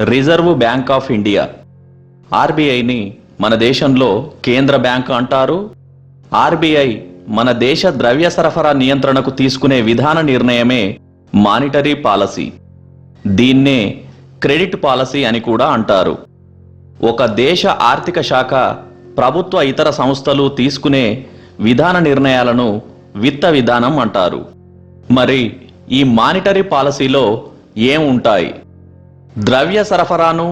Reserve bank of India ఆర్బీఐని మన దేశంలో కేంద్ర బ్యాంకు అంటారు. ఆర్బీఐ మన దేశ ద్రవ్య సరఫరా నియంత్రణకు తీసుకునే విధాన నిర్ణయమే మానిటరీ పాలసీ. దీన్నే క్రెడిట్ పాలసీ అని కూడా అంటారు. ఒక దేశ ఆర్థిక శాఖ ప్రభుత్వ ఇతర సంస్థలు తీసుకునే విధాన నిర్ణయాలను విత్త విధానం అంటారు. మరి ఈ మానిటరీ పాలసీలో ఏం ఉంటాయి? ద్రవ్య సరఫరాను,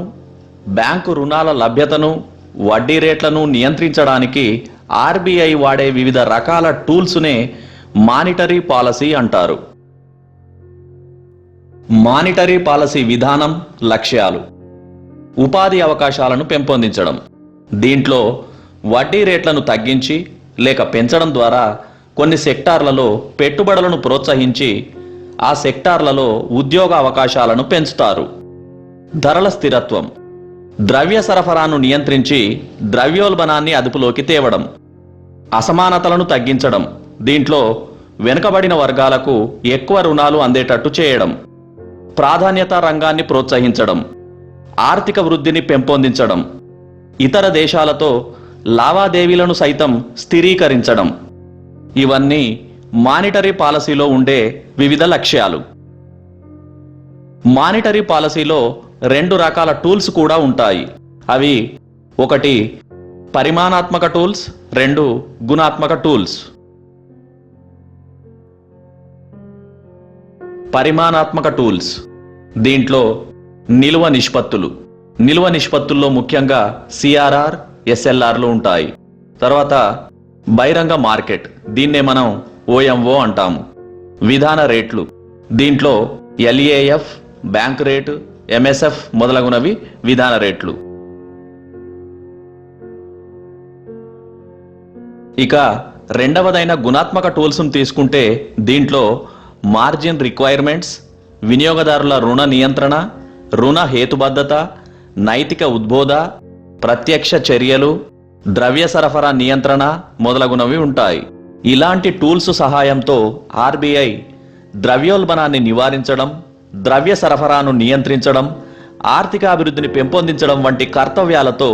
బ్యాంకు రుణాల లభ్యతను, వడ్డీ రేట్లను నియంత్రించడానికి ఆర్బీఐ వాడే వివిధ రకాల టూల్స్నే మానిటరీ పాలసీ అంటారు. మానిటరీ పాలసీ విధానం, లక్ష్యాలు: ఉపాధి అవకాశాలను పెంపొందించడం. దీంట్లో వడ్డీ రేట్లను తగ్గించి లేక పెంచడం ద్వారా కొన్ని సెక్టార్లలో పెట్టుబడులను ప్రోత్సహించి ఆ సెక్టార్లలో ఉద్యోగ అవకాశాలను పెంచుతారు. ధరల స్థిరత్వం. ద్రవ్య సరఫరాను నియంత్రించి ద్రవ్యోల్బణాన్ని అదుపులోకి తేవడం. అసమానతలను తగ్గించడం. దీంట్లో వెనుకబడిన వర్గాలకు ఎక్కువ రుణాలు అందేటట్టు చేయడం. ప్రాధాన్యత రంగాన్ని ప్రోత్సహించడం. ఆర్థిక వృద్ధిని పెంపొందించడం. ఇతర దేశాలతో లావాదేవీలను సైతం స్థిరీకరించడం. ఇవన్నీ మానిటరీ పాలసీలో ఉండే వివిధ లక్ష్యాలు. మానిటరీ పాలసీలో రెండు రకాల టూల్స్ కూడా ఉంటాయి. అవి: ఒకటి పరిమాణాత్మక టూల్స్, రెండు గుణాత్మక టూల్స్. పరిమాణాత్మక టూల్స్. దీంట్లో నిల్వ నిష్పత్తులు. నిల్వ నిష్పత్తుల్లో ముఖ్యంగా సిఆర్ఆర్, ఎస్ఎల్ఆర్లు ఉంటాయి. తర్వాత బహిరంగ మార్కెట్, దీన్నే మనం ఓఎంఓ అంటాము. విధాన రేట్లు. దీంట్లో ఎల్ఏఎఫ్, బ్యాంక్ రేటు, ఎంఎస్ఎఫ్ మొదలగునవి విధాన రేట్లు. ఇక రెండవదైన గుణాత్మక టూల్స్ను తీసుకుంటే దీంట్లో మార్జిన్ రిక్వైర్మెంట్స్, వినియోగదారుల రుణ నియంత్రణ, రుణ హేతుబద్ధత, నైతిక ఉద్బోధ, ప్రత్యక్ష చర్యలు, ద్రవ్య సరఫరా నియంత్రణ మొదలగునవి ఉంటాయి. ఇలాంటి టూల్స్ సహాయంతో ఆర్బీఐ ద్రవ్యోల్బణాన్ని నివారించడం, ద్రవ్య సరఫరాను నియంత్రించడం, ఆర్థిక అభివృద్ధిని పెంపొందించడం వంటి కర్తవ్యాలతో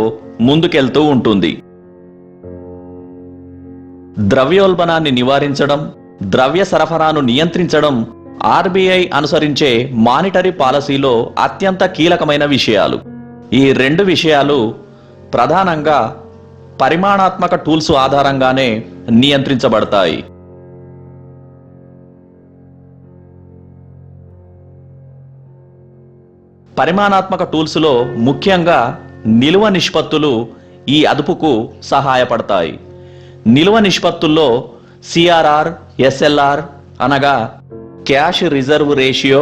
ముందుకెళ్తూ ఉంటుంది. ద్రవ్యోల్బణాన్ని నివారించడం, ద్రవ్య సరఫరాను నియంత్రించడం ఆర్బీఐ అనుసరించే మానిటరీ పాలసీలో అత్యంత కీలకమైన విషయాలు. ఈ రెండు విషయాలు ప్రధానంగా పరిమాణాత్మక టూల్స్ ఆధారంగానే నియంత్రించబడతాయి. పరిమాణాత్మక టూల్స్లో ముఖ్యంగా నిల్వ నిష్పత్తులు ఈ అదుపుకు సహాయపడతాయి. నిల్వ నిష్పత్తుల్లో సిఆర్ఆర్, ఎస్ఎల్ఆర్ అనగా cash reserve ratio,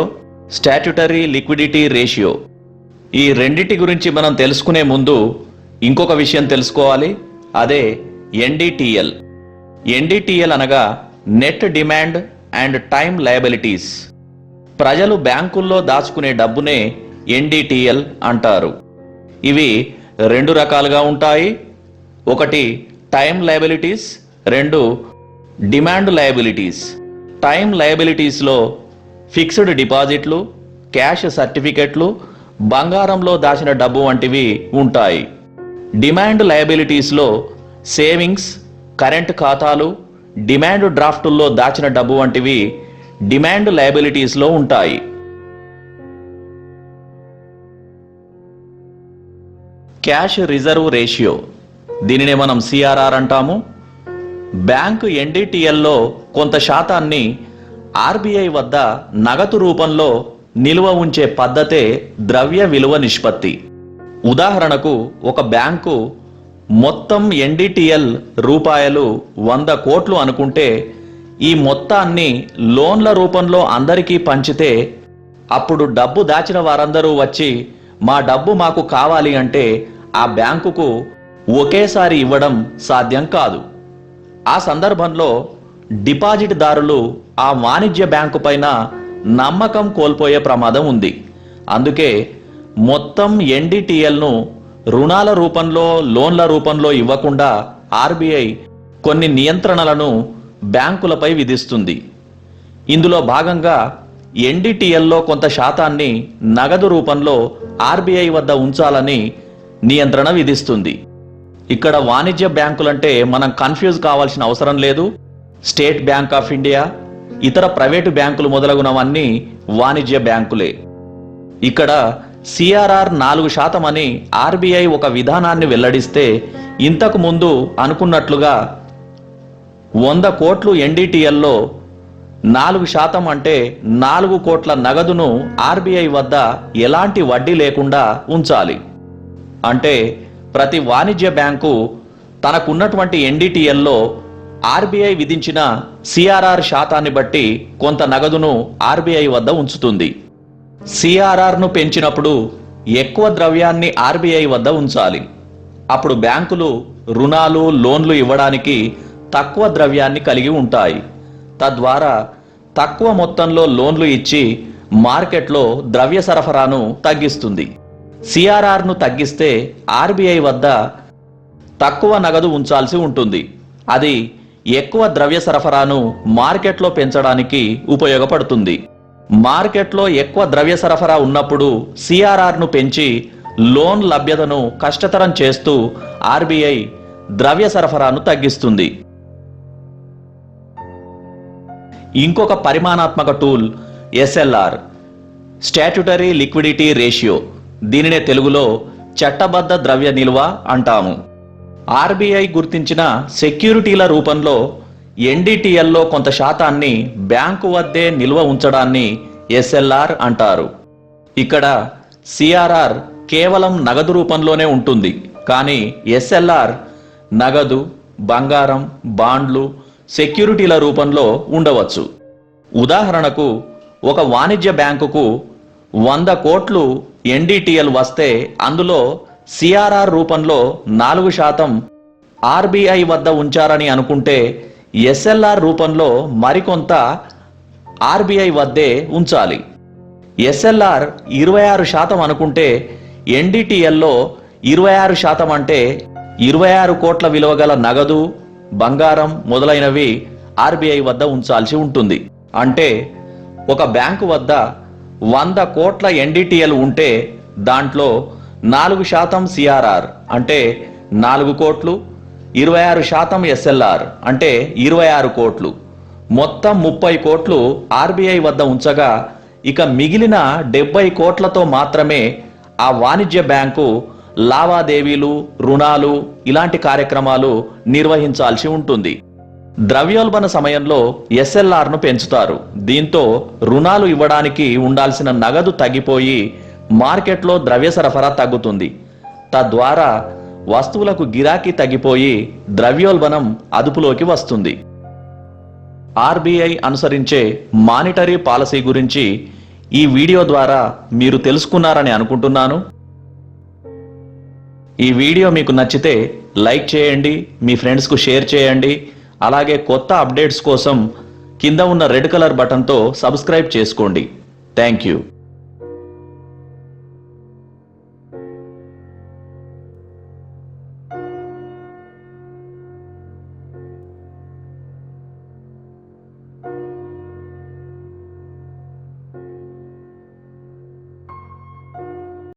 statutory liquidity ratio. ఈ రెండిటి గురించి మనం తెలుసుకునే ముందు ఇంకొక విషయం తెలుసుకోవాలి. అదే ఎన్డిటిఎల్. ఎన్డిటిఎల్ అనగా net demand and time liabilities. ప్రజలు బ్యాంకుల్లో దాచుకునే డబ్బునే ఎన్డిటిఎల్ అంటారు. ఇవి రెండు రకాలుగా ఉంటాయి. ఒకటి టైమ్ లయబిలిటీస్, రెండు డిమాండ్ లయబిలిటీస్. టైమ్ లయబిలిటీస్లో ఫిక్స్డ్ డిపాజిట్లు, క్యాష్ సర్టిఫికెట్లు, బంగారంలో దాచిన డబ్బు వంటివి ఉంటాయి. డిమాండ్ లయబిలిటీస్లో సేవింగ్స్, కరెంట్ ఖాతాలు, డిమాండ్ డ్రాఫ్టుల్లో దాచిన డబ్బు వంటివి డిమాండ్ లయబిలిటీస్లో ఉంటాయి. క్యాష్ రిజర్వ్ రేషియో, దీనినే మనం సిఆర్ఆర్ అంటాము. బ్యాంకు ఎన్డిటిఎల్లో కొంత శాతాన్ని ఆర్బీఐ వద్ద నగదు రూపంలో నిల్వ ఉంచే పద్ధతే ద్రవ్య విలువ నిష్పత్తి. ఉదాహరణకు ఒక బ్యాంకు మొత్తం ఎన్డిటిఎల్ రూపాయలు 100 కోట్లు అనుకుంటే ఈ మొత్తాన్ని లోన్ల రూపంలో అందరికీ పంచితే అప్పుడు డబ్బు దాచిన వారందరూ వచ్చి మా డబ్బు మాకు కావాలి అంటే ఆ బ్యాంకుకు ఒకేసారి ఇవ్వడం సాధ్యం కాదు. ఆ సందర్భంలో డిపాజిట్ దారులు ఆ వాణిజ్య బ్యాంకు పైన నమ్మకం కోల్పోయే ప్రమాదం ఉంది. అందుకే మొత్తం ఎన్డిటిఎల్ను రుణాల రూపంలో, లోన్ల రూపంలో ఇవ్వకుండా ఆర్బీఐ కొన్ని నియంత్రణలను బ్యాంకులపై విధిస్తుంది. ఇందులో భాగంగా ఎన్డిటిఎల్లో కొంత శాతాన్ని నగదు రూపంలో ఆర్బీఐ వద్ద ఉంచాలని నియంత్రణ విధిస్తుంది. ఇక్కడ వాణిజ్య బ్యాంకులంటే మనం కన్ఫ్యూజ్ కావాల్సిన అవసరం లేదు. స్టేట్ బ్యాంక్ ఆఫ్ ఇండియా, ఇతర ప్రైవేటు బ్యాంకులు మొదలగునవన్నీ వాణిజ్య బ్యాంకులే. ఇక్కడ సిఆర్ఆర్ 4% అని ఆర్బీఐ ఒక విధానాన్ని వెల్లడిస్తే ఇంతకు ముందు అనుకున్నట్లుగా 100 కోట్లు ఎన్డీటీఎల్లో 4% అంటే 4 కోట్ల నగదును ఆర్బీఐ వద్ద ఎలాంటి వడ్డీ లేకుండా ఉంచాలి. అంటే ప్రతి వాణిజ్య బ్యాంకు తనకున్నటువంటి ఎన్డీటీఎల్లో ఆర్బీఐ విధించిన సిఆర్ఆర్ శాతాన్ని బట్టి కొంత నగదును ఆర్బీఐ వద్ద ఉంచుతుంది. సిఆర్ఆర్ను పెంచినప్పుడు ఎక్కువ ద్రవ్యాన్ని ఆర్బీఐ వద్ద ఉంచాలి. అప్పుడు బ్యాంకులు రుణాలు, లోన్లు ఇవ్వడానికి తక్కువ ద్రవ్యాన్ని కలిగి ఉంటాయి. తద్వారా తక్కువ మొత్తంలో లోన్లు ఇచ్చి మార్కెట్లో ద్రవ్య సరఫరాను తగ్గిస్తుంది. సిఆర్ఆర్ను తగ్గిస్తే ఆర్బీఐ వద్ద తక్కువ నగదు ఉంచాల్సి ఉంటుంది. అది ఎక్కువ ద్రవ్య సరఫరాను మార్కెట్లో పెంచడానికి ఉపయోగపడుతుంది. మార్కెట్లో ఎక్కువ ద్రవ్య సరఫరా ఉన్నప్పుడు సిఆర్ఆర్ను పెంచి లోన్ లభ్యతను కష్టతరం చేస్తూ ఆర్బీఐ ద్రవ్య సరఫరాను తగ్గిస్తుంది. ఇంకొక పరిమాణాత్మక tool SLR, statutory liquidity ratio. దీనినే తెలుగులో చట్టబద్ధ ద్రవ్య నిల్వ అంటాము. ఆర్బీఐ గుర్తించిన సెక్యూరిటీల రూపంలో ఎన్డీటీఎల్లో కొంత శాతాన్ని బ్యాంకు వద్దే నిల్వ ఉంచడాన్ని ఎస్ఎల్ఆర్ అంటారు. ఇక్కడ సిఆర్ఆర్ కేవలం నగదు రూపంలోనే ఉంటుంది. కానీ ఎస్ఎల్ఆర్ నగదు, బంగారం, బాండ్లు, సెక్యూరిటీల రూపంలో ఉండవచ్చు. ఉదాహరణకు ఒక వాణిజ్య బ్యాంకుకు 100 కోట్లు ఎన్డీటీఎల్ వస్తే అందులో సిఆర్ఆర్ రూపంలో 4% ఆర్బీఐ వద్ద ఉంచారని అనుకుంటే ఎస్ఎల్ఆర్ రూపంలో మరికొంత ఆర్బీఐ వద్దే ఉంచాలి. ఎస్ఎల్ఆర్ 26% అనుకుంటే ఎన్డీటీఎల్లో 26% అంటే 26 కోట్ల విలువ గల నగదు, బంగారం మొదలైనవి ఆర్బీఐ వద్ద ఉంచాల్సి ఉంటుంది. అంటే ఒక బ్యాంకు వద్ద 100 కోట్ల ఎన్డీటీఎల్ ఉంటే దాంట్లో 4% సిఆర్ఆర్ అంటే 4 కోట్లు, 26% ఎస్ఎల్ఆర్ అంటే 26 కోట్లు, మొత్తం 30 కోట్లు ఆర్బీఐ వద్ద ఉంచగా ఇక మిగిలిన 70 కోట్లతో మాత్రమే ఆ వాణిజ్య బ్యాంకు లావాదేవీలు, రుణాలు ఇలాంటి కార్యక్రమాలు నిర్వహించాల్సి ఉంటుంది. ద్రవ్యోల్బణ సమయంలో ఎస్ఎల్ఆర్ను పెంచుతారు. దీంతో రుణాలు ఇవ్వడానికి ఉండాల్సిన నగదు తగ్గిపోయి మార్కెట్లో ద్రవ్య సరఫరా తగ్గుతుంది. తద్వారా వస్తువులకు గిరాకీ తగ్గిపోయి ద్రవ్యోల్బణం అదుపులోకి వస్తుంది. ఆర్బీఐ అనుసరించే మానిటరీ పాలసీ గురించి ఈ వీడియో ద్వారా మీరు తెలుసుకున్నారని అనుకుంటున్నాను. ఈ వీడియో మీకు నచ్చితే లైక్ చేయండి, మీ ఫ్రెండ్స్కు షేర్ చేయండి. అలాగే కొత్త అప్డేట్స్ కోసం కింద ఉన్న రెడ్ కలర్ బటన్తో సబ్స్క్రైబ్ చేసుకోండి. Thank you.